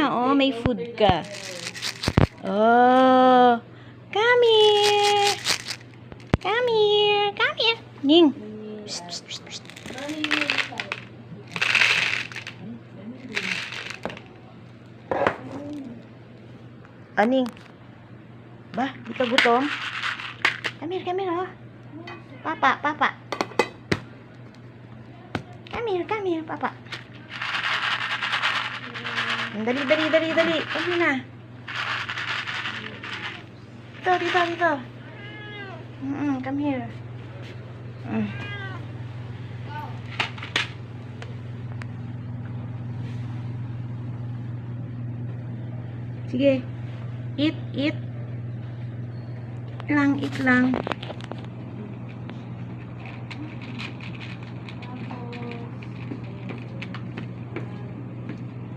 na, oh. May food ka. Oh. Come here. Come here. Come here. Ning. Psst, psst, psst, psst. Aning. Ba, di ka gutom? Come here, oh. Papa, papa. Come here, papa. Dali. Come na. Dito. Come here. Sige. Eat. Eat lang.